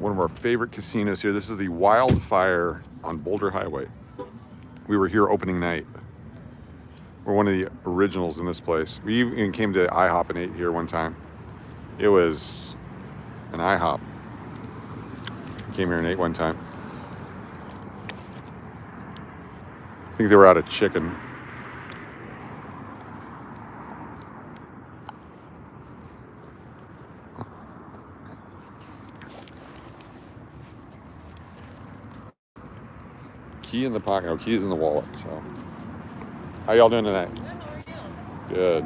one of our favorite casinos here. This is the Wildfire on Boulder Highway. We were here opening night. We're one of the originals in this place. We even came to IHOP and ate here one time. It was an IHOP. Came here and ate one time. I think they were out of chicken. Key in the pocket. Oh, key is in the wallet. So, how y'all doing tonight? Good, how are you? Good.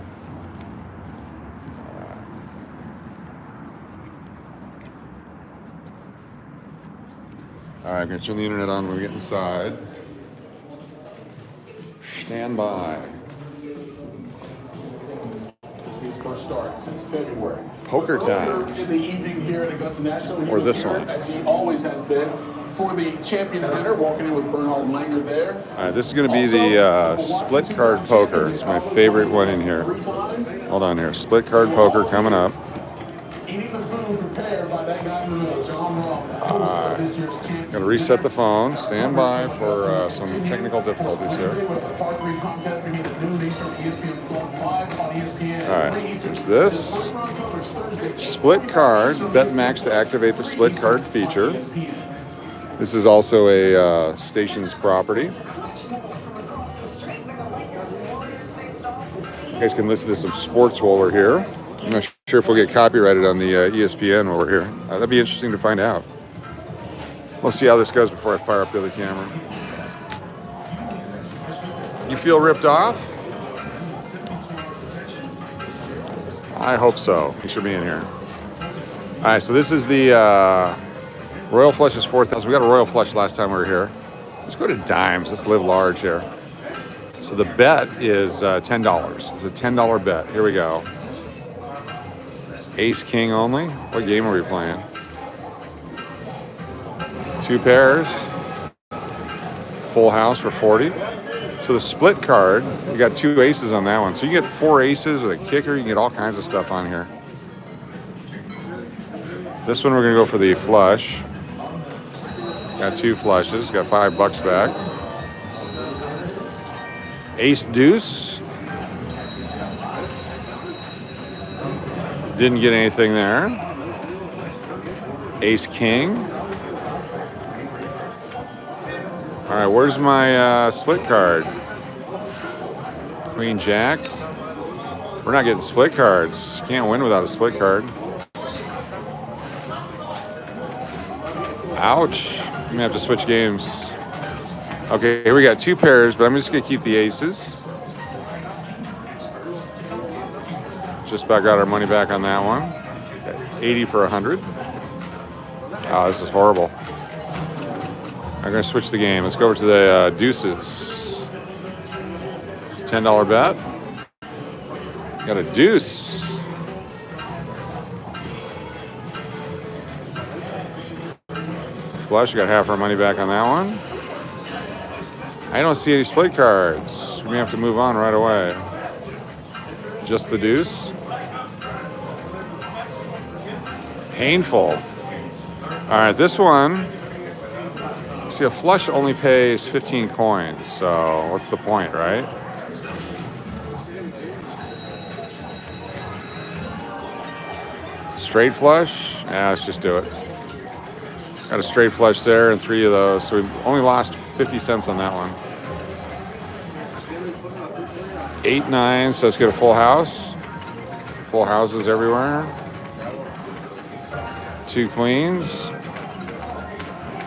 All right, I'm gonna turn the internet on when we get inside. Stand by. His first start since February. Poker time. In the evening here at Augusta National. Or this one. As he always has been. For the champion dinner, walking in with Bernhard Langer there. All right, this is going to be the split card poker. It's my favorite one in here. Hold on here. Split card poker coming up. Eating the food prepared by that guy in the middle, John Rowe, the host of this year's champion. Got to reset the phone. Stand by for some technical difficulties here. Part 3 contest beginning at noon Eastern, ESPN Plus Live on ESPN. All right, there's this. Split card. Bet max to activate the split card feature. This is also a station's property. You guys can listen to some sports while we're here. I'm not sure if we'll get copyrighted on the ESPN while we're here. That'd be interesting to find out. We'll see how this goes before I fire up the other camera. You feel ripped off? I hope so. Thanks for being here. All right, so this is the Royal Flush is 4,000. We got a Royal Flush last time we were here. Let's go to dimes. Let's live large here. So the bet is $10. It's a $10 bet. Here we go. Ace King only. What game are we playing? 2 pairs. Full house for 40. So the split card, you got 2 aces on that one. So you get 4 aces with a kicker. You can get all kinds of stuff on here. This one we're gonna go for the flush. Got 2 flushes, got $5 back. Ace deuce. Didn't get anything there. Ace king. All right, where's my split card? Queen jack. We're not getting split cards. Can't win without a split card. Ouch. I'm gonna have to switch games. Okay, here we got 2 pairs, but I'm just gonna keep the aces. Just about got our money back on that one. Got 80 for 100. Oh, this is horrible. I'm gonna switch the game. Let's go over to the deuces. $10 bet. Got a deuce. Flush, got half our money back on that one. I don't see any split cards. We have to move on right away. Just the deuce. Painful. All right, this one. See, a flush only pays 15 coins, so what's the point, right? Straight flush? Yeah, let's just do it. Got a straight flush there and 3 of those, so we only lost 50 cents on that one. 8, 9, so let's get a full house. Full houses everywhere. 2 queens.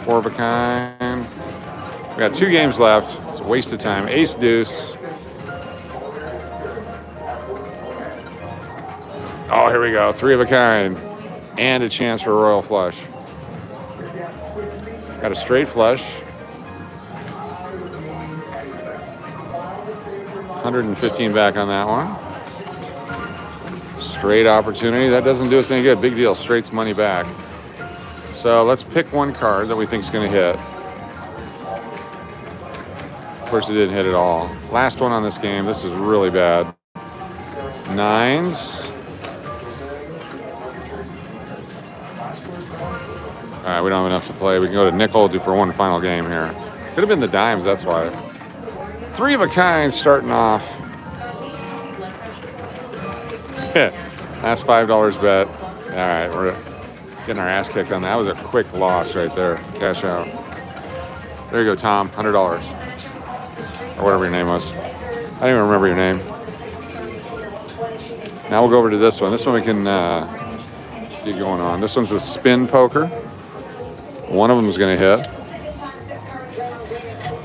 4 of a kind. We got 2 games left. It's a waste of time. Ace deuce. Oh, here we go. 3 of a kind. And a chance for a royal flush. Got a straight flush. 115 back on that one. Straight opportunity. That doesn't do us any good. Big deal. Straight's money back. So let's pick one card that we think is going to hit. Of course, it didn't hit at all. Last one on this game. This is really bad. 9s. All right, we don't have enough to play. We can go to nickel, do for one final game here. Could have been the dimes, that's why. 3 of a kind starting off. Last $5 bet. All right, we're getting our ass kicked on that. That was a quick loss right there. Cash out. There you go, Tom. $100. Or whatever your name was. I don't even remember your name. Now we'll go over to this one. This one we can get going on. This one's the spin poker. One of them is going to hit.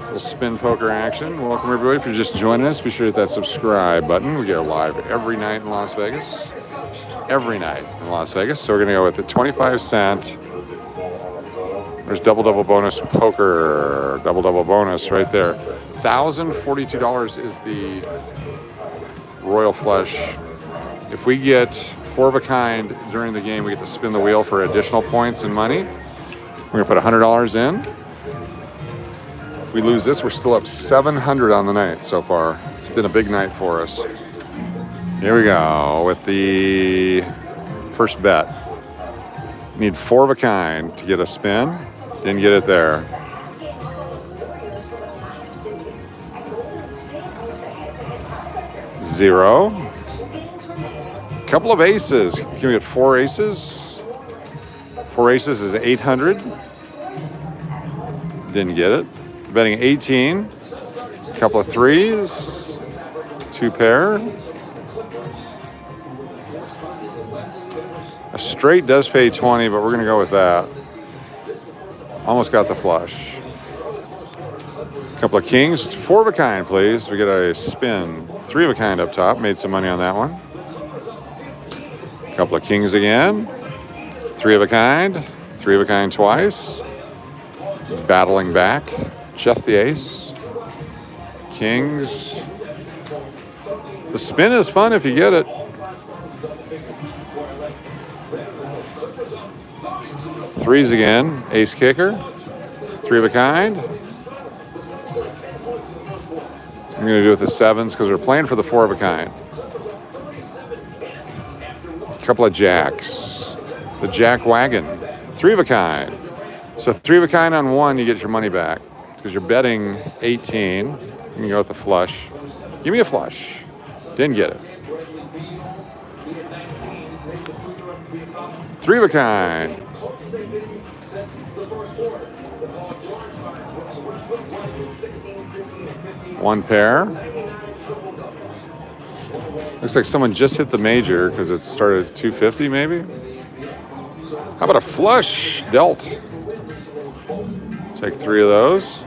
Little spin poker action. Welcome everybody for just joining us. Be sure to hit that subscribe button. We go live every night in Las Vegas. Every night in Las Vegas. So we're going to go with the 25-cent. There's double bonus poker. Double bonus right there. $1,042 is the royal flush. If we get 4 of a kind during the game, we get to spin the wheel for additional points and money. We're going to put $100 in. If we lose this, we're still up $700 on the night so far. It's been a big night for us. Here we go with the first bet. Need 4 of a kind to get a spin. Didn't get it there. Zero. Couple of aces. Can we get 4 aces? 4 aces is 800. Didn't get it. Betting 18. Couple of 3s. 2 pair. A straight does pay 20, but we're going to go with that. Almost got the flush. Couple of kings. 4 of a kind, please. We get a spin. 3 of a kind up top. Made some money on that one. Couple of kings again. 3 of a kind. 3 of a kind twice. Battling back. Just the ace. Kings. The spin is fun if you get it. 3s again. Ace kicker. 3 of a kind. I'm going to do it with the 7s because we're playing for the 4 of a kind. Couple of jacks. The jack wagon. 3 of a kind. So 3 of a kind on 1, you get your money back because you're betting 18. You can go with the flush. Give me a flush. Didn't get it. 3 of a kind. 1 pair. Looks like someone just hit the major because it started at 250 maybe. How about a flush dealt? Take 3 of those.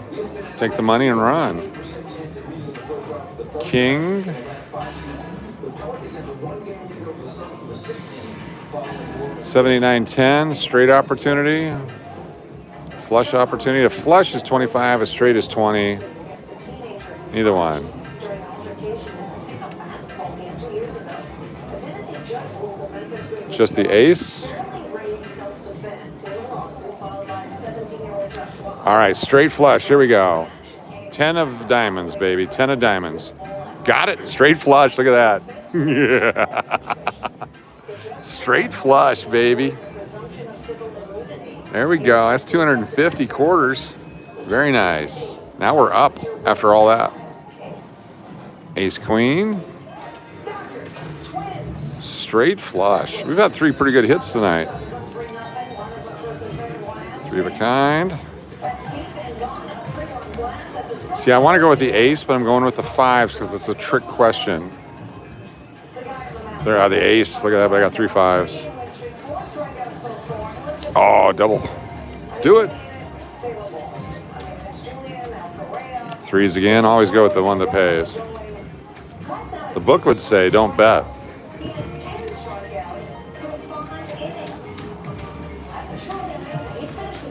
Take the money and run. King. $79.10. Straight opportunity. Flush opportunity. A flush is 25. A straight is 20. Neither one. Just the ace. All right, straight flush. Here we go. 10 of diamonds, baby. 10 of diamonds. Got it. Straight flush. Look at that. Yeah. Straight flush, baby. There we go. That's 250 quarters. Very nice. Now we're up after all that. Ace queen. Straight flush. We've had 3 pretty good hits tonight. 3 of a kind. See, I want to go with the ace, but I'm going with the 5s because it's a trick question. There, the ace. Look at that, but I got 3 5s. Oh, double. Do it. 3s again. Always go with the one that pays. The book would say, don't bet.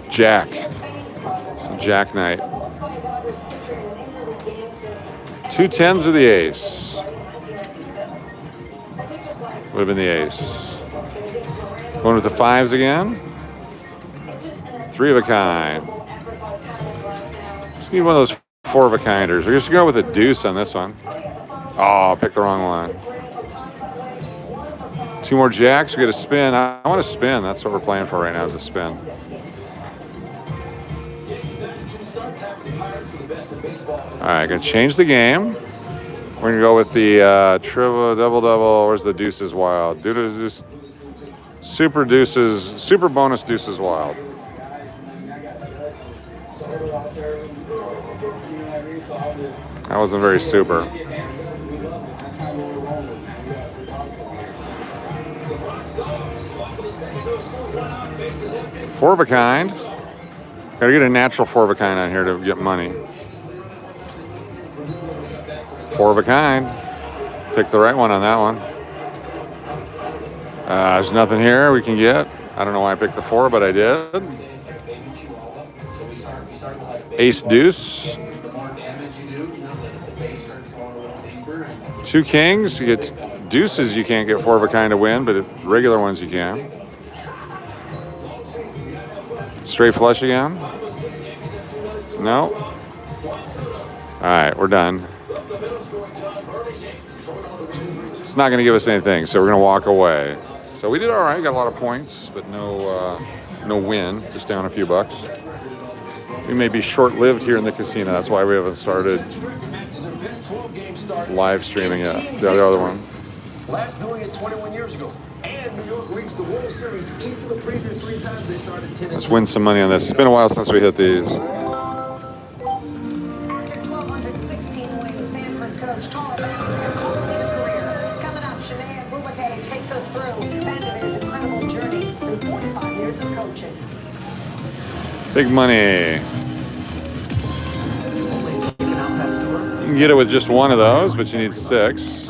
Jack. It's a jack night. 2 10s or the ace? Would have been the ace. Going with the 5s again. 3 of a kind. Just need one of those 4 of a kinders. We're just going to go with a deuce on this one. Oh, I picked the wrong one. 2 more jacks. We get a spin. I want to spin. That's what we're playing for right now is a spin. All right, gonna change the game. We're gonna go with the triple, double. Where's the deuces wild? Deuces, super deuces, super bonus deuces wild. That wasn't very super. 4 of a kind. Gotta get a natural 4 of a kind on here to get money. 4 of a kind. Pick the right one on that one. There's nothing here we can get. I don't know why I picked the 4, but I did. Ace deuce. 2 kings. You get deuces. You can't get 4 of a kind to win, but regular ones you can. Straight flush again. No. All right, we're done. It's not going to give us anything, so we're going to walk away. So we did all right. Got a lot of points, but no win. Just down a few bucks. We may be short-lived here in the casino. That's why we haven't started live streaming yet. The other one. Last doing it 21 years ago. And New York reached the World Series each of the previous 3 times they started 10. Let's win some money on this. It's been a while since we hit these. After 1,216 wins, Stanford coach Carl Vanderveer calling it a career. Coming up, Shanae Boubaquet takes us through Vanderveer's incredible journey through 45 years of coaching. Big money. You can get it with just 1 of those, but you need 6.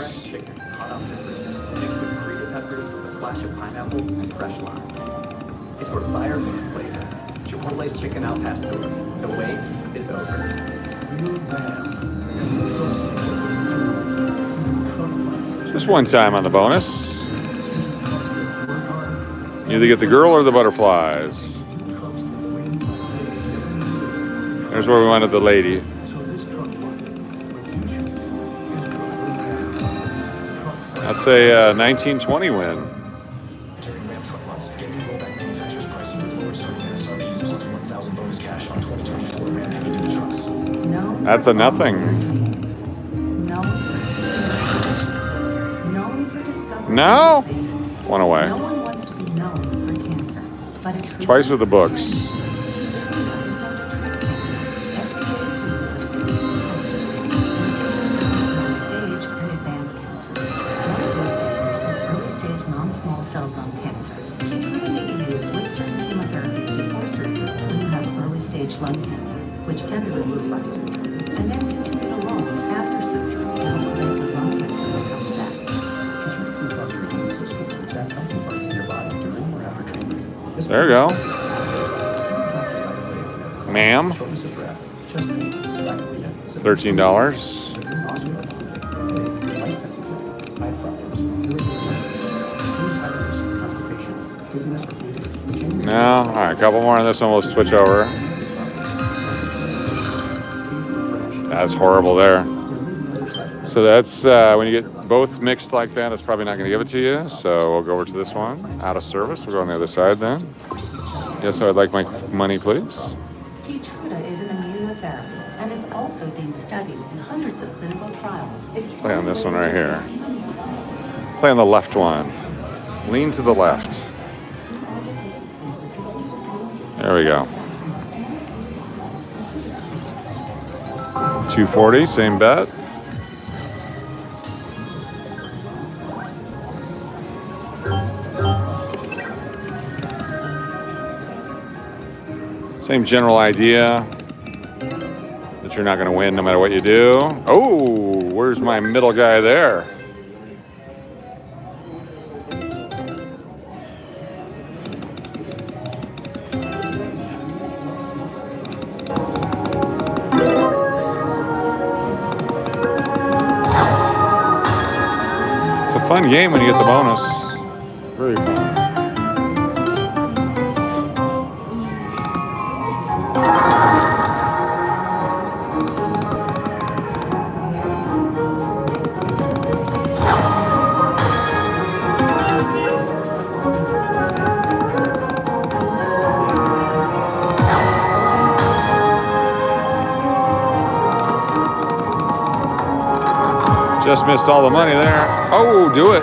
It's where fire meets flavor. Chipotle's chicken al pastor. The wait is over. Just 1 time on the bonus. You either get the girl or the butterflies. There's where we wanted the lady. That's a 1920 win. That's a nothing. No? 1 away. Twice with the books. Lung cancer, which can be removed by surgery, and then continue alone after surgery to help prevent the lung cancer from coming back. Control food helps your immune system to attack healthy parts of your body during or after treatment. There you go. Ma'am. $13. No. All right, a couple more on this one. We'll switch over. That's horrible there. So that's when you get both mixed like that, it's probably not going to give it to you. So we'll go over to this one. Out of service. We'll go on the other side then. Yes, so I'd like my money, please. Keithï² is an immunotherapy and is also being studied in hundreds of clinical trials. Play on this one right here. Play on the left one. Lean to the left. There we go. 240, same bet. Same general idea that you're not going to win no matter what you do. Oh, where's my middle guy there? It's a fun game when you get the bonus. Very fun. Just missed all the money there. Oh, do it.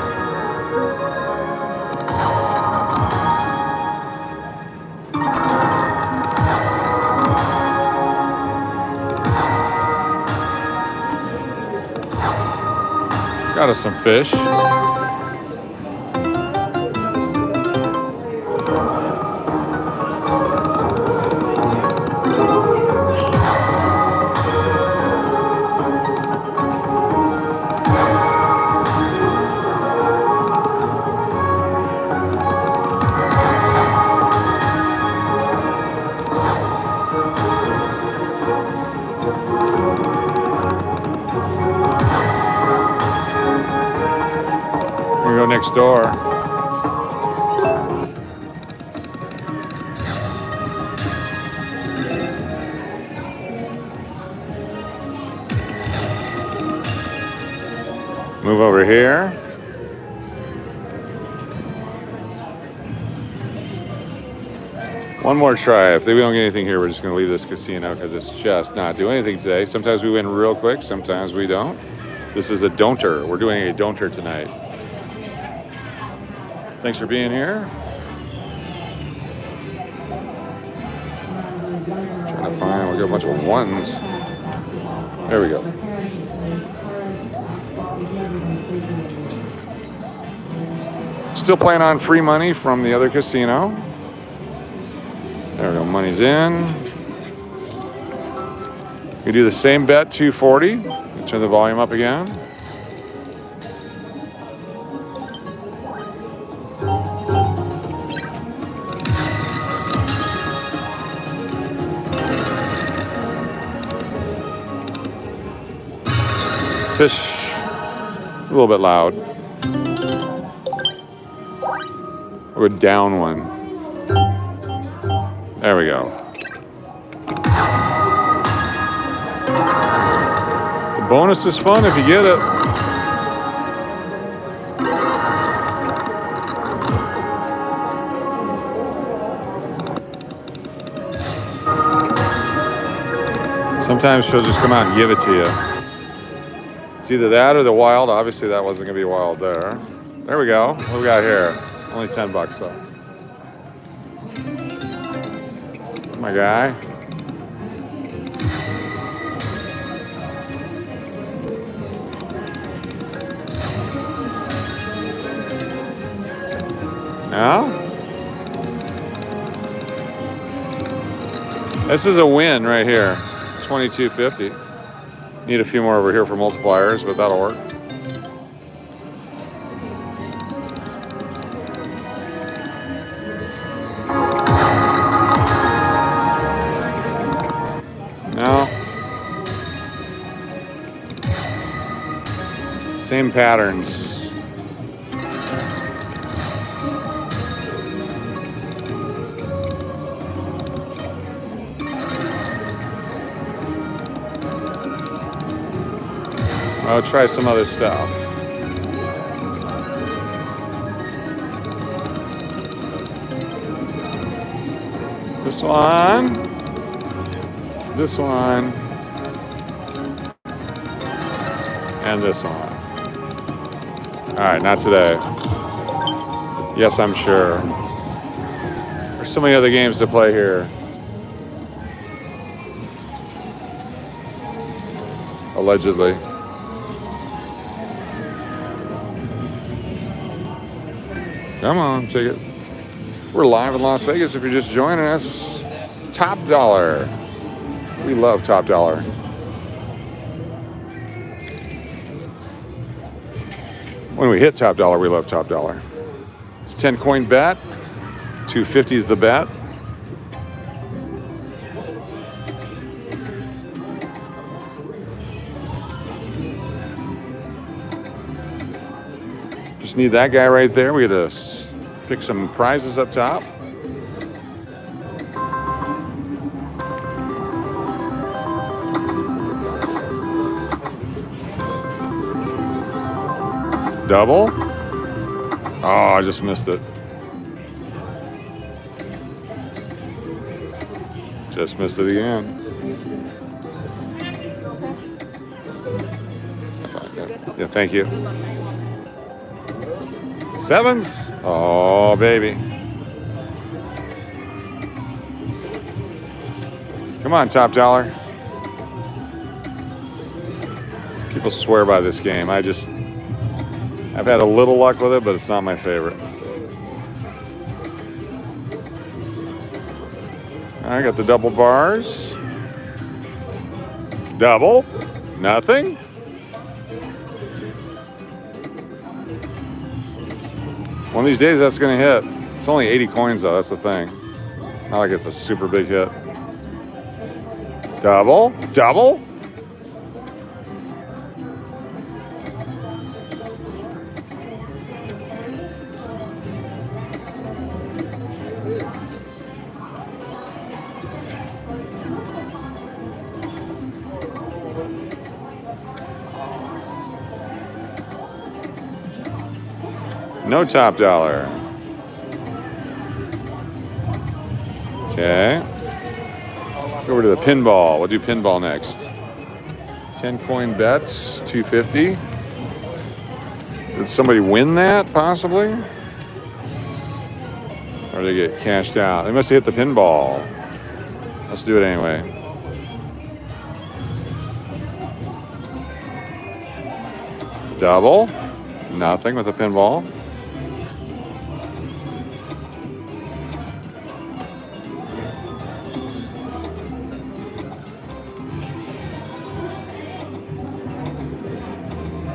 Got us some fish. Next door. Move over here. One more try. If we don't get anything here, we're just going to leave this casino because it's just not doing anything today. Sometimes we win real quick, sometimes we don't. This is a don'ter. We're doing a don'ter tonight. Thanks for being here. Trying to find, we got a bunch of ones. There we go. Still playing on free money from the other casino. There we go, money's in. We do the same bet, 240. Turn the volume up again. Fish, a little bit loud. We'll go down one. There we go. The bonus is fun if you get it. Sometimes she'll just come out and give it to you. It's either that or the wild. Obviously, that wasn't going to be wild there. There we go. What do we got here? Only $10 though. My guy. Now? This is a win right here. $22.50. Need a few more over here for multipliers, but that'll work. No. Same patterns. I'll try some other stuff. This one. This one. And this one. All right, not today. Yes, I'm sure. There's so many other games to play here. Allegedly. Come on, take it. We're live in Las Vegas if you're just joining us. Top dollar. We love top dollar. When we hit top dollar, we love top dollar. It's a 10 coin bet. 250 is the bet. Just need that guy right there. We got to pick some prizes up top. Double. Oh, I just missed it. Just missed it again. Yeah, Thank you. Sevens. Oh, baby. Come on, top dollar. People swear by this game. I've had a little luck with it, but it's not my favorite. I got the double bars. Double. Nothing. One of these days that's gonna hit. It's only 80 coins though, that's the thing. Not like it's a super big hit. Double. Double. No top dollar. Okay. Go over to the pinball. We'll do pinball next. 10 coin bets, 250. Did somebody win that, possibly? Or did they get cashed out? They must have hit the pinball. Let's do it anyway. Double. Nothing with the pinball.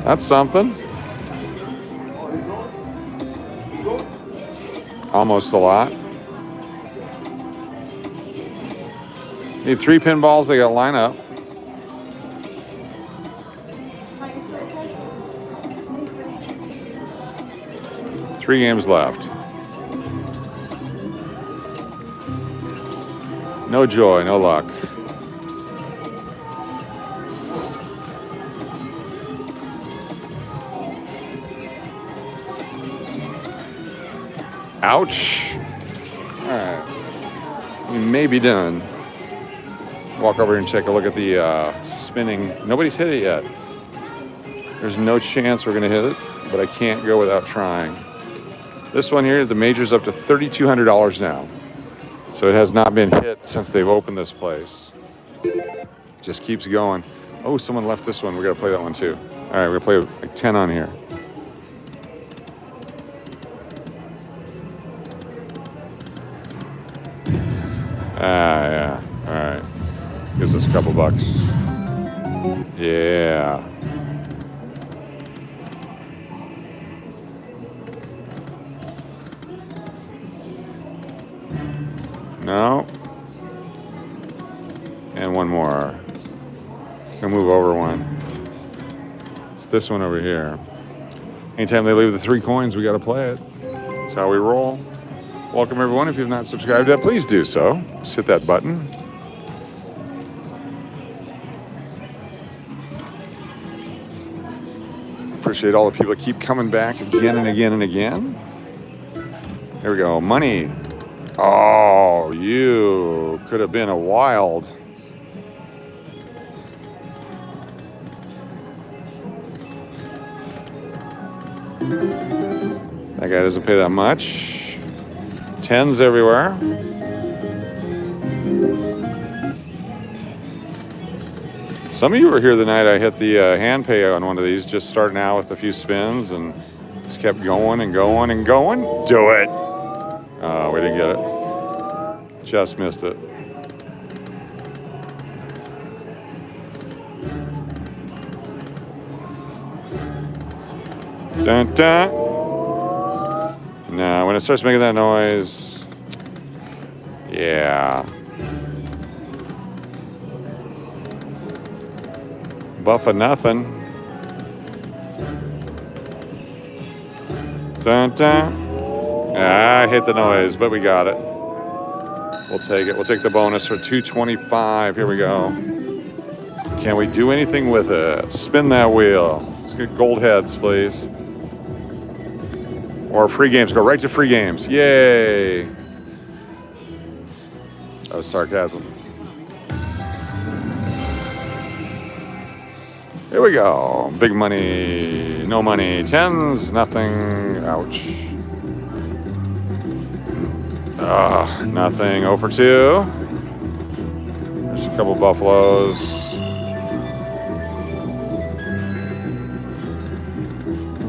That's something. Almost a lot. Need 3 pinballs. They got line up. Three games left. No joy, no luck. Ouch. All right. We may be done. Walk over and take a look at the spinning. Nobody's hit it yet. There's no chance we're going to hit it, but I can't go without trying. This one here, the major's up to $3,200 now. So it has not been hit since they've opened this place. Just keeps going. Oh, someone left this one. We got to play that one too. All right, we're going to play like 10 on here. Yeah. All right. Gives us a couple bucks. Yeah. No. And one more. Gonna move over one. It's this one over here. Anytime they leave the 3 coins, we gotta play it. That's how we roll. Welcome everyone. If you've not subscribed yet, please do so. Just hit that button. Appreciate all the people that keep coming back again and again and again. There we go. Money. Oh, you could have been a wild. That guy doesn't pay that much. 10s everywhere. Some of you were here the night I hit the hand pay on one of these, just starting out with a few spins and just kept going and going and going. Do it. Oh, we didn't get it. Just missed it. Dun dun. No, when it starts making that noise, yeah. Buff of nothing. Dun dun. I hit the noise, but we got it. We'll take it. We'll take the bonus for $225. Here we go. Can we do anything with it? Spin that wheel. Let's get gold heads, please. Or free games. Go right to free games. Yay. That was sarcasm. Here we go. Big money, no money. Tens, nothing. Ouch. Nothing. 0 for 2. There's a couple buffaloes.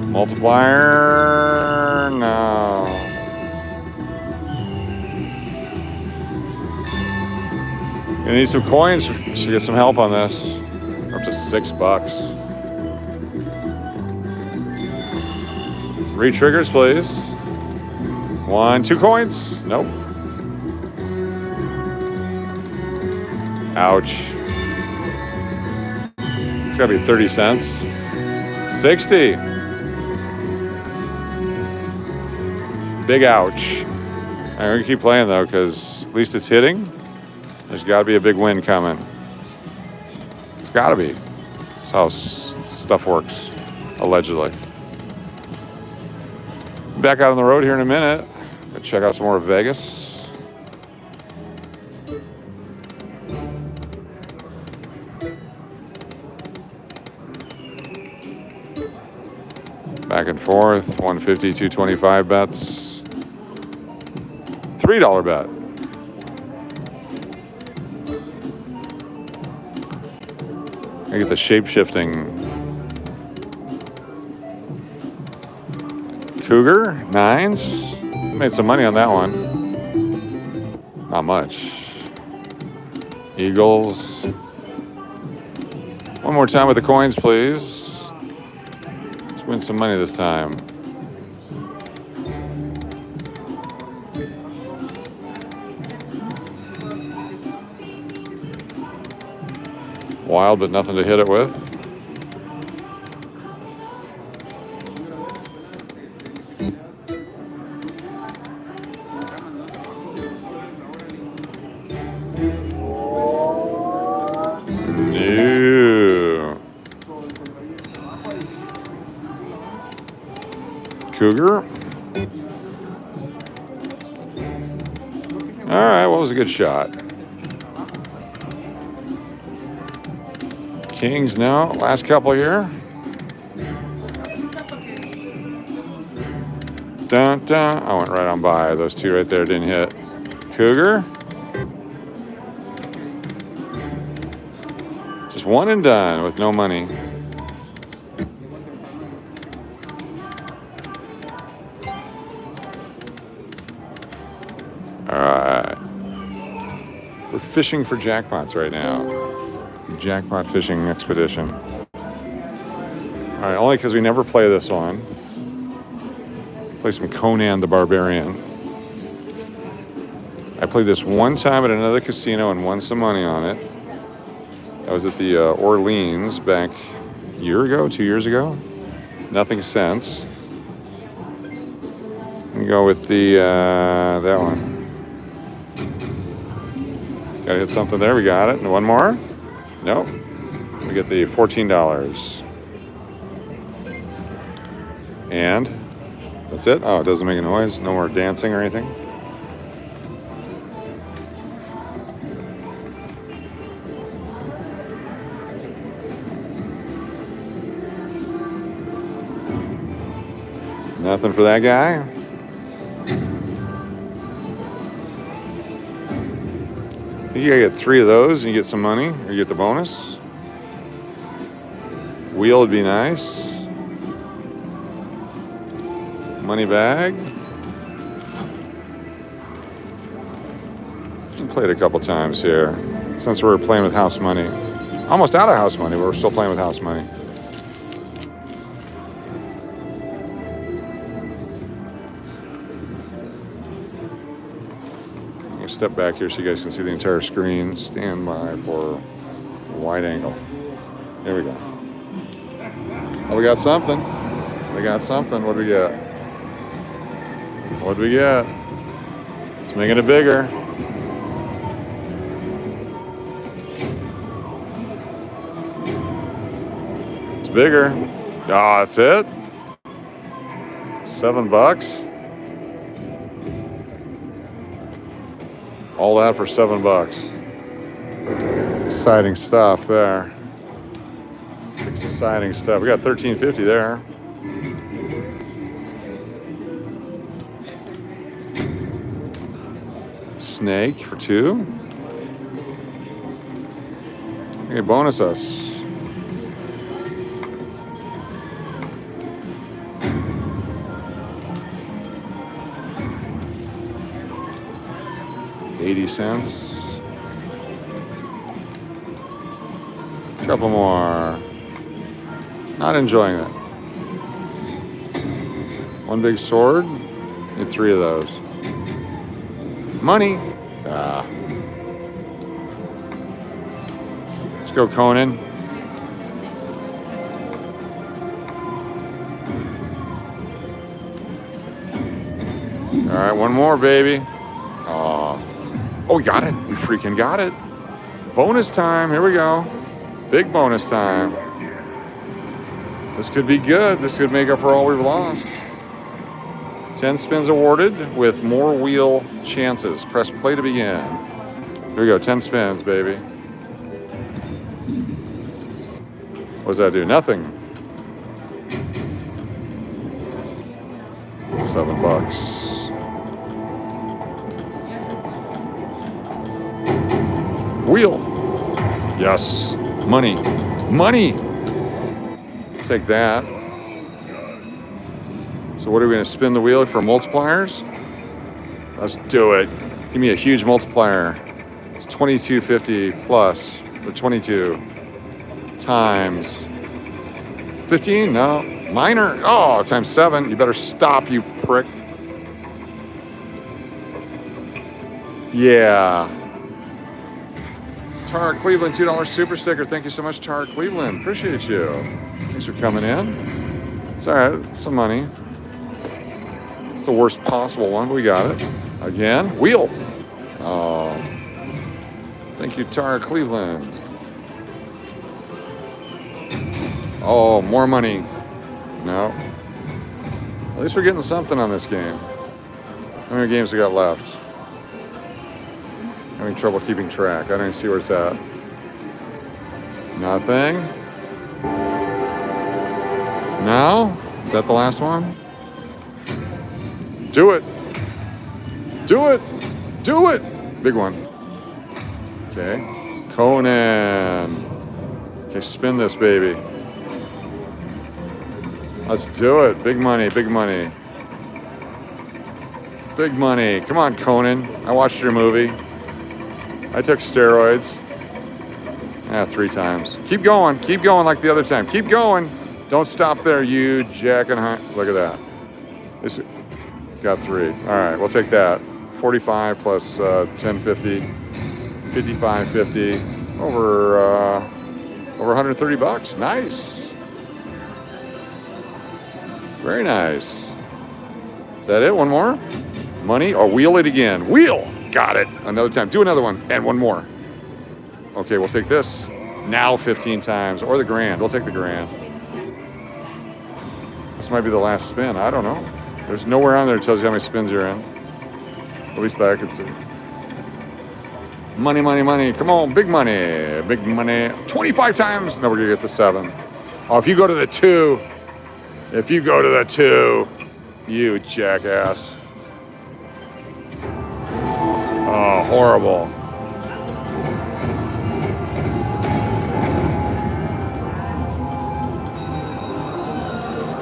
Multiplier. No. Gonna need some coins. Should get some help on this. Up to $6. 3 triggers, please. 1, 2 coins. Nope. Ouch. It's gotta be 30 cents. 60. Big ouch. I'm gonna keep playing though, because at least it's hitting. There's gotta be a big win coming. It's gotta be. That's how stuff works, allegedly. Back out on the road here in a minute. Gonna check out some more of Vegas. Back and forth, 150, 225 bets. $3 bet. I get the shape-shifting. Cougar, 9s. Made some money on that one. Not much. Eagles. One more time with the coins, please. Let's win some money this time. Wild, but nothing to hit it with. No. Cougar. All right, well, it was a good shot. Kings, no. Last couple here. Dun, dun. I went right on by. Those two right there didn't hit. Cougar. Just one and done with no money. All right. We're fishing for jackpots right now. Jackpot fishing expedition. All right, only because we never play this one. Play some Conan the Barbarian. I played this one time at another casino and won some money on it. I was at the Orleans back a year ago, 2 years ago. Nothing since. I'm gonna go with the that one. Gotta hit something there. We got it. And one more. Nope. We get the $14. And that's it. Oh, it doesn't make a noise. No more dancing or anything. Nothing for that guy. I think you gotta get 3 of those and you get some money, or you get the bonus. Wheel would be nice. Money bag. Played a couple times here. Since we're playing with house money. Almost out of house money, but we're still playing with house money. Step back here so you guys can see the entire screen. Stand by for wide angle. Here we go. Oh, we got something. We got something. What do we get? What do we get? Let's make it bigger. It's bigger. Oh, that's it? $7. All that for $7. Exciting stuff there. Exciting stuff. We got $13.50 there. Snake for 2. Okay, bonus us. $0.80. Couple more. Not enjoying that. One big sword. Need 3 of those. Money. Let's go, Conan. All right, one more, baby. Oh, we got it. We freaking got it. Bonus time. Here we go. Big bonus time. This could be good. This could make up for all we've lost. 10 spins awarded with more wheel chances. Press play to begin. Here we go. 10 spins, baby. What does that do? Nothing. $7. Wheel. Yes. Money. Money. Take that. So what are we going to spin the wheel for multipliers? Let's do it. Give me a huge multiplier. It's $22.50 plus, or 22 times 15? No. Minor. Oh, times 7. You better stop, you prick. Yeah. Tara Cleveland, $2 super sticker. Thank you so much, Tara Cleveland. Appreciate you. Thanks for coming in. It's all right. It's some money. It's the worst possible one, but we got it. Again. Wheel. Oh. Thank you, Tara Cleveland. Oh, more money. No. At least we're getting something on this game. How many games we got left? Having trouble keeping track. I don't even see where it's at. Nothing. No? Is that the last one? Do it. Do it. Do it. Big one. Okay. Conan. Okay, spin this baby. Let's do it. Big money. Big money. Big money. Come on, Conan. I watched your movie. I took steroids. 3 times. Keep going. Keep going like the other time. Keep going. Don't stop there, you jack and high. Look at that. This got 3. All right, we'll take that. 45 plus 1050, 55.50. Over $130. Nice. Very nice. Is that it? One more? Money? Oh, wheel it again. Wheel! Got it. Another time. Do another one. And one more. Okay, we'll take this. Now 15 times. Or the grand. We'll take the grand. This might be the last spin. I don't know. There's nowhere on there that tells you how many spins you're in. At least I could see. Money, money, money. Come on. Big money. Big money. 25 times. No, we're going to get the 7. Oh, if you go to the 2. If you go to the 2. You jackass. Oh, horrible.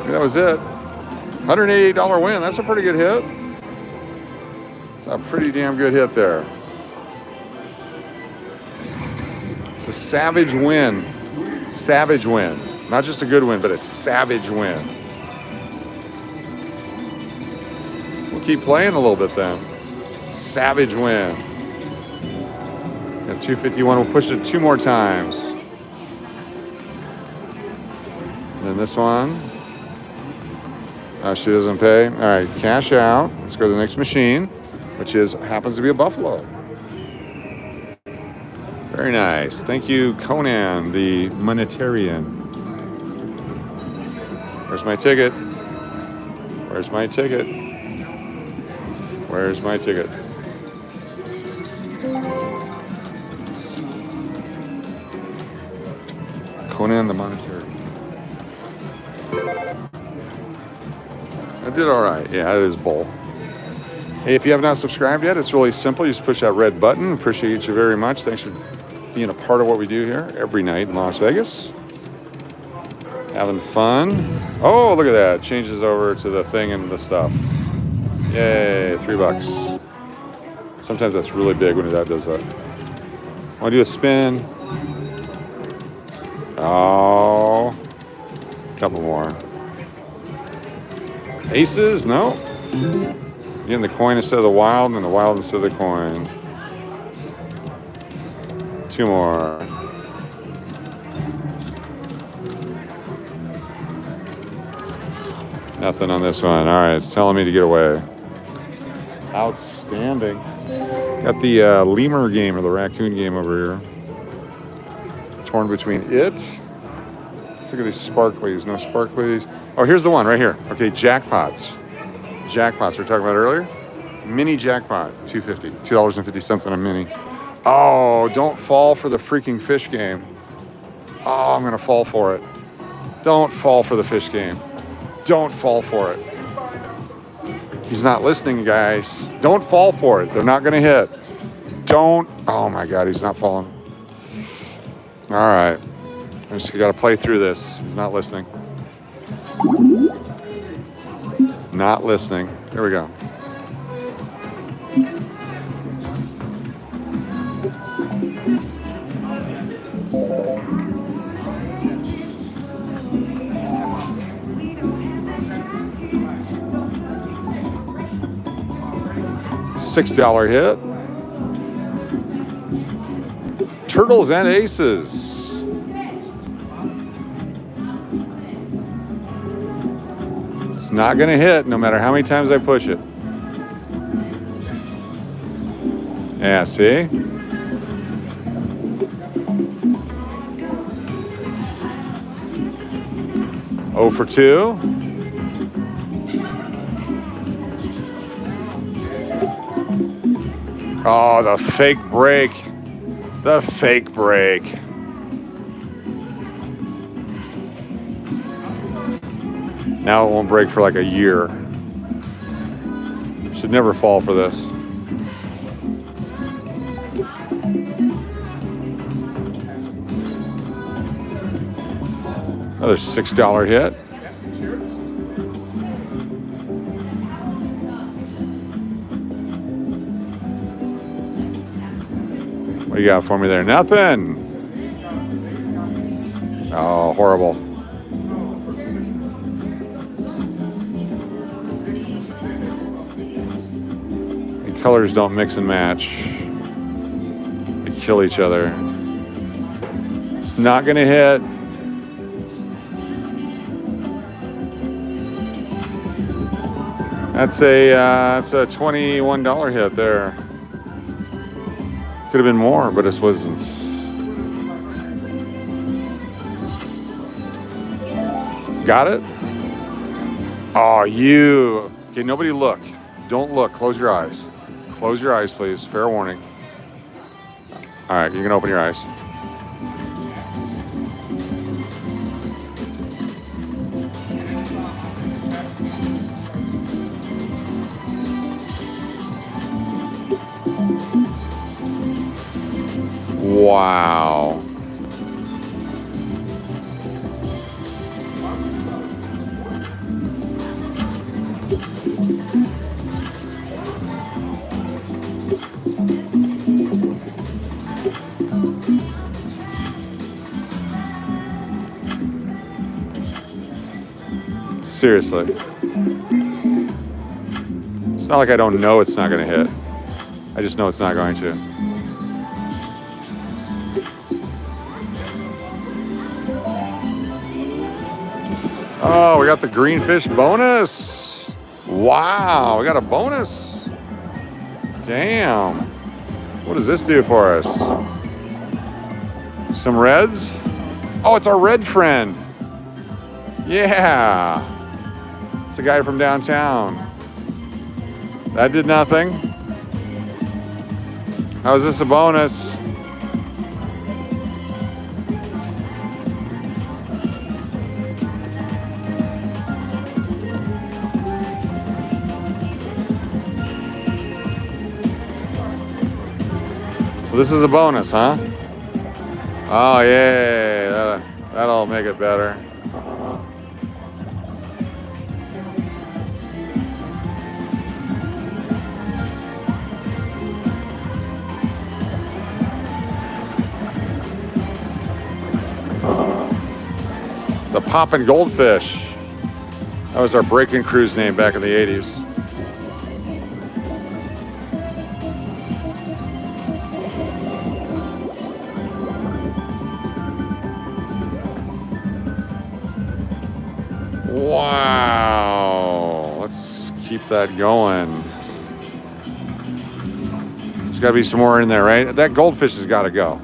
That was it. $188 win. That's a pretty good hit. It's a pretty damn good hit there. It's a savage win. Savage win. Not just a good win, but a savage win. We'll keep playing a little bit then. Savage win. Got 251. We'll push it 2 more times. Then this one. She doesn't pay. All right, cash out. Let's go to the next machine, which happens to be a buffalo. Very nice. Thank you, Conan, the monetarian. Where's my ticket? Where's my ticket? Where's my ticket? Conan the monetary. I did all right. Yeah, it is bowl. Hey, if you have not subscribed yet, it's really simple. You just push that red button. Appreciate you very much. Thanks for being a part of what we do here every night in Las Vegas. Having fun. Oh, look at that. Changes over to the thing and the stuff. Yay, $3. Sometimes that's really big when that does that. Want to do a spin? Oh, a couple more. Aces? No. Getting the coin instead of the wild and the wild instead of the coin. 2 more. Nothing on this one. All right, it's telling me to get away. Outstanding. Got the lemur game or the raccoon game over here. Torn between it. Let's look at these sparklies. No sparklies. Oh, here's the one right here. Okay, jackpots. Jackpots we were talking about earlier. Mini jackpot, $2.50. $2.50 on a mini. Oh, don't fall for the freaking fish game. Oh, I'm gonna fall for it. Don't fall for the fish game. Don't fall for it. He's not listening, guys. Don't fall for it. They're not gonna hit. Don't. Oh my God, he's not falling. All right. I just gotta play through this. He's not listening. Not listening. Here we go. $6 hit. Turtles and aces. It's not going to hit no matter how many times I push it. Yeah, see? Oh for 2. Oh, the fake break. The fake break. Now it won't break for like a year. Should never fall for this. Another $6 hit. What do you got for me there? Nothing. Oh, horrible. The colors don't mix and match. They kill each other. It's not going to hit. That's a $21 hit there. Could have been more, but it wasn't. Got it? Oh, you. Okay, nobody look. Don't look. Close your eyes. Close your eyes, please. Fair warning. All right, you can open your eyes. Wow. Seriously. It's not like I don't know it's not going to hit. I just know it's not going to. Oh, we got the greenfish bonus. Wow, we got a bonus. Damn. What does this do for us? Some reds? Oh, it's our red friend. Yeah. It's the guy from downtown. That did nothing. How is this a bonus? So this is a bonus, huh? Oh, yay. That'll make it better. The Poppin' Goldfish. That was our break-in cruise name back in the 80s. Wow. Let's keep that going. There's got to be some more in there, right? That goldfish has got to go.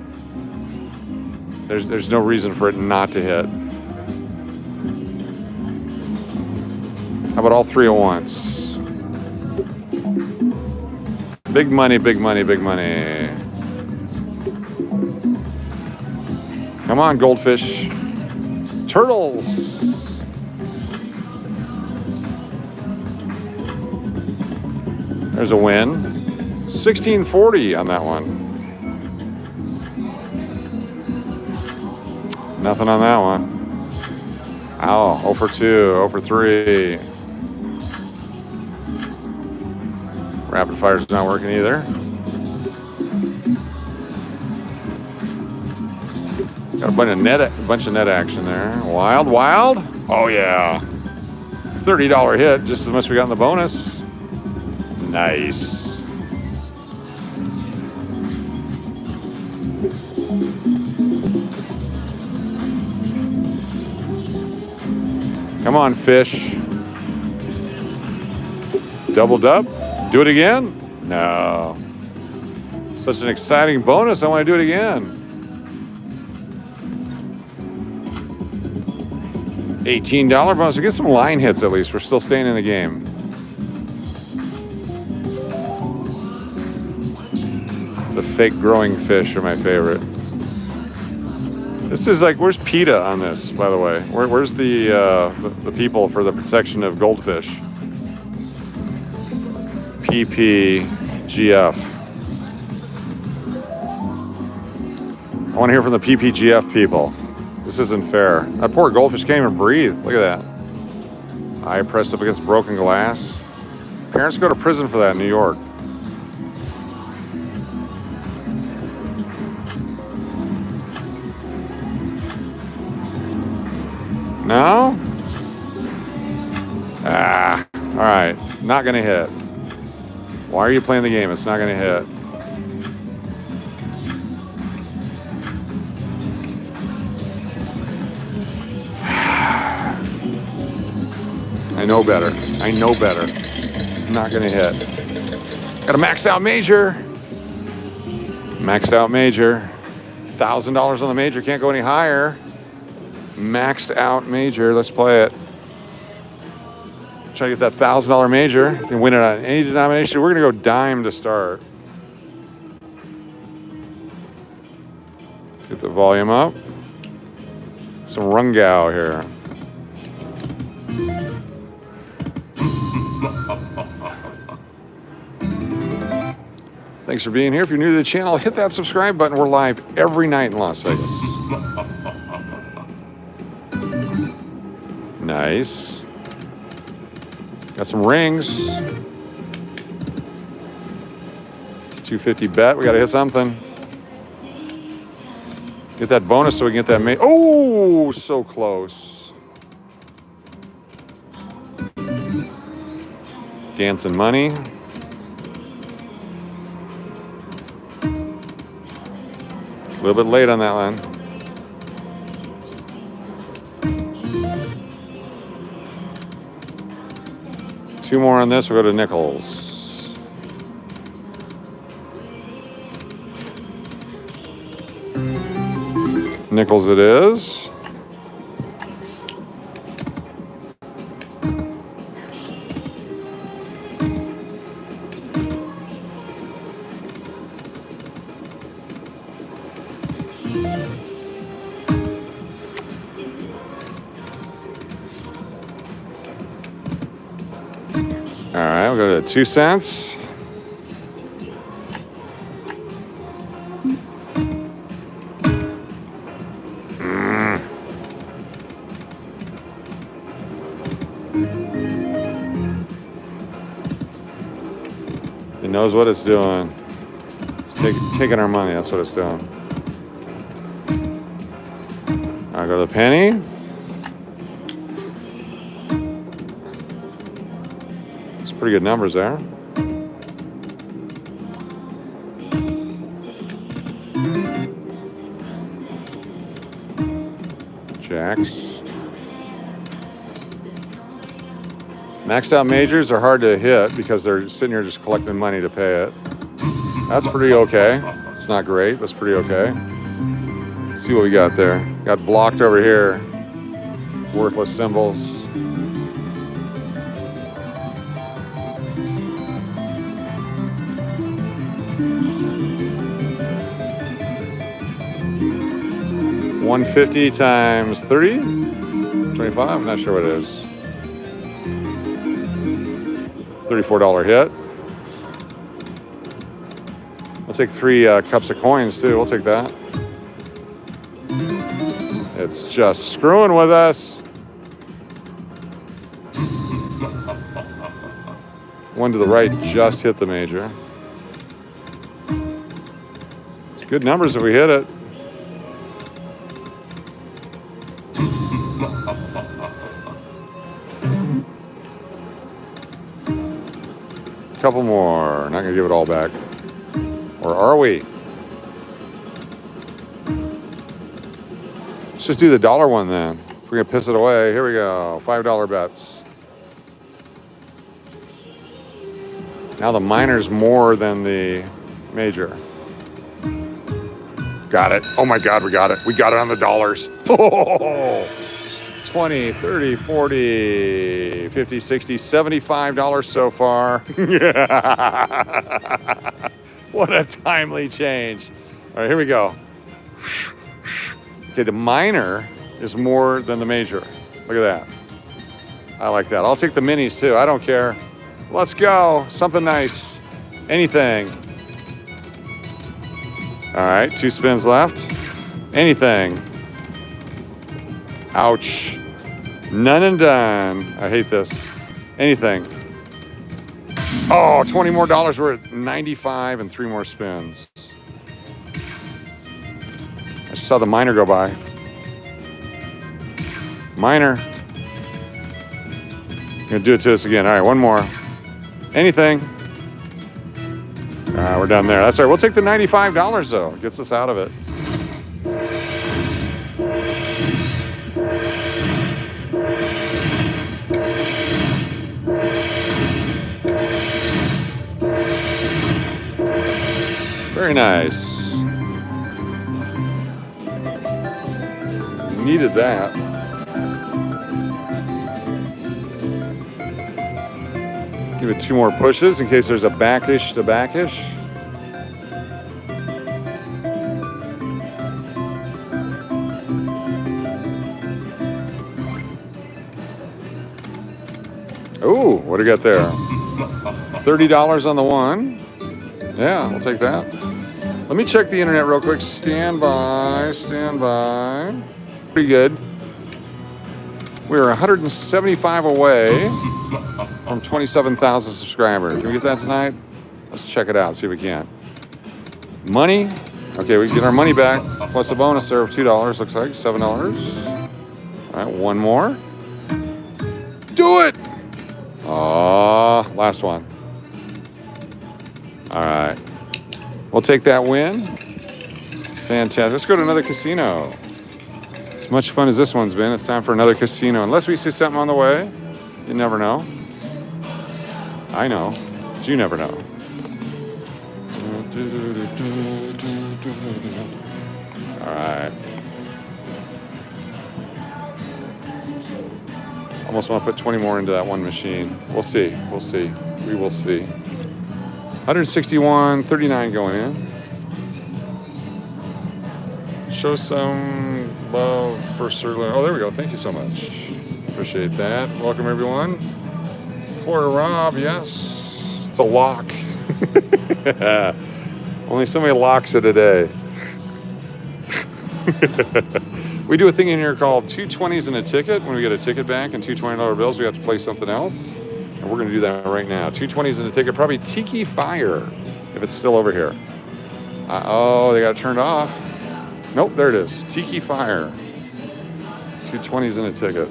There's no reason for it not to hit. How about all three at once? Big money, big money, big money. Come on, goldfish. Turtles. There's a win. 1640 on that one. Nothing on that one. Ow, 0 for 2, 0 for 3. Rapid fire's not working either. Got a bunch of net action there. Wild. Oh yeah. $30 hit, just as much we got in the bonus. Nice. Come on, fish. Doubled up. Do it again? No. Such an exciting bonus. I want to do it again. $18 bonus. We get some line hits at least. We're still staying in the game. The fake growing fish are my favorite. This is like, where's PETA on this, by the way? Where's the people for the protection of goldfish? PPGF. I want to hear from the PPGF people. This isn't fair. That poor goldfish can't even breathe. Look at that. Eye pressed up against broken glass. Parents go to prison for that in New York. No? Ah, all right. It's not going to hit. Why are you playing the game? It's not going to hit. I know better. I know better. It's not going to hit. Got a maxed out major. Maxed out major. $1,000 on the major. Can't go any higher. Maxed out major. Let's play it. Try to get that $1,000 major. You can win it on any denomination. We're going to go dime to start. Get the volume up. Some Rungao here. Thanks for being here. If you're new to the channel, hit that subscribe button. We're live every night in Las Vegas. Nice. Got some rings. It's a 250 bet. We got to hit something. Get that bonus so we can get that. Oh, so close. Dancing money. A little bit late on that one. Two more on this, we'll go to nickels. Nickels it is. All right, we'll go to 2 cents. knows what it's doing. It's taking our money. That's what it's doing. I'll go to the penny. It's pretty good numbers there. Jacks. Maxed out majors are hard to hit because they're sitting here just collecting money to pay it. That's pretty okay. It's not great, that's pretty okay. Let's see what we got there. Got blocked over here. Worthless symbols. $150 times 30? 25? I'm not sure what it is. $34 hit. We'll take 3 cups of coins too. We'll take that. It's just screwing with us. One to the right just hit the major. Good numbers if we hit it. Couple more. Not gonna give it all back. Or are we? Let's just do the dollar one then. If we're gonna piss it away, here we go. $5 bets. Now the minor's more than the major. Got it. Oh my God, we got it. We got it on the dollars. Oh, 20, 30, 40, 50, 60, $75 so far. What a timely change. All right, here we go. Okay, the minor is more than the major. Look at that. I like that. I'll take the minis too. I don't care. Let's go. Something nice. Anything. All right, 2 spins left. Anything. Ouch. None and done. I hate this. Anything. Oh, $20 more. We're at 95 and 3 more spins. I just saw the minor go by. Minor. Gonna do it to us again. All right, one more. Anything. We're done there. That's all right. We'll take the $95 though. Gets us out of it. Very nice. Needed that. Give it 2 more pushes in case there's a backish to backish. Ooh, what do we got there? $30 on the one. Yeah, we'll take that. Let me check the internet real quick. Stand by. Pretty good. We're 175 away from 27,000 subscribers. Can we get that tonight? Let's check it out, see if we can. Money. Okay, we can get our money back, plus a bonus there of $2, looks like, $7. All right, one more. Do it! Oh, last one. All right. We'll take that win. Fantastic. Let's go to another casino. As much fun as this one's been, it's time for another casino. Unless we see something on the way, you never know. I know, but you never know. All right. Almost want to put 20 more into that one machine. We'll see. We will see. 161.39 going in. Show some love for Sir Lynn. Oh, there we go. Thank you so much. Appreciate that. Welcome, everyone. Florida Rob, yes. It's a lock. Only somebody locks it a day. We do a thing in here called 2 20s and a ticket. When we get a ticket back and 2 $20 bills, we have to play something else. And we're going to do that right now. 220s in a ticket. Probably Keithï×, if it's still over here. Oh, they got it turned off. Nope, there it is. Keithï×. 220s in a ticket.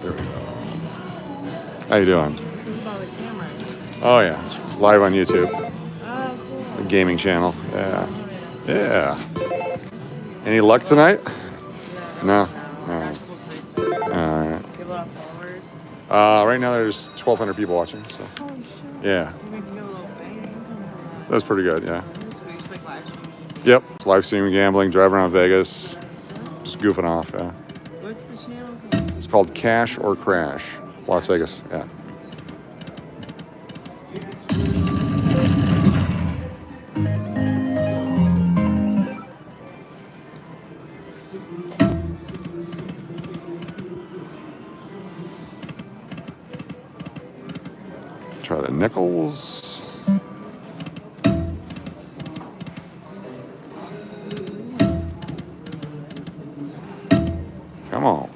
There we go. How you doing? Oh yeah, it's live on YouTube. The gaming channel. Yeah. Yeah. Any luck tonight? No. All right. All right. Right now there's 1,200 people watching. So. Yeah. That's pretty good. Yeah. Yep. It's live streaming gambling, driving around Vegas, just goofing off. Yeah. What's the channel? It's called Cash or Crash, Las Vegas. Yeah. Try the nickels. Come on.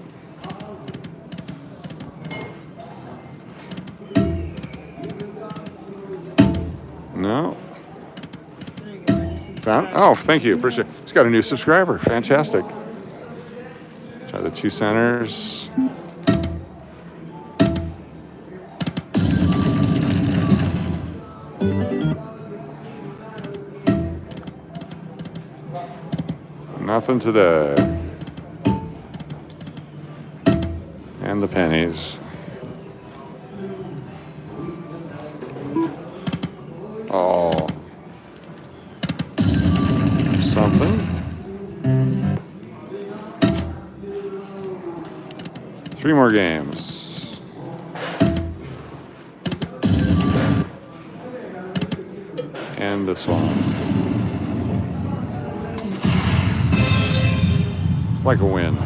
No. Found? Oh, thank you. Appreciate it. It's got a new subscriber. Fantastic. Try the 2 centers. Nothing today. And the pennies. Oh. Something. 3 more games. And this one. It's like a win.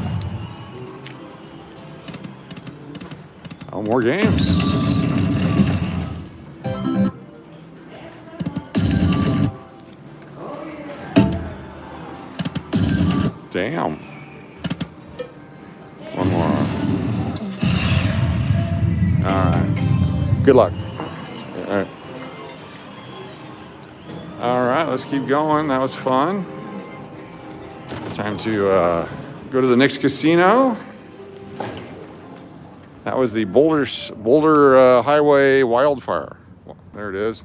Oh, more games. Damn. One more. All right. Good luck. All right. All right, let's keep going. That was fun. Time to go to the next casino. That was the Boulder Highway Wildfire. Well, there it is.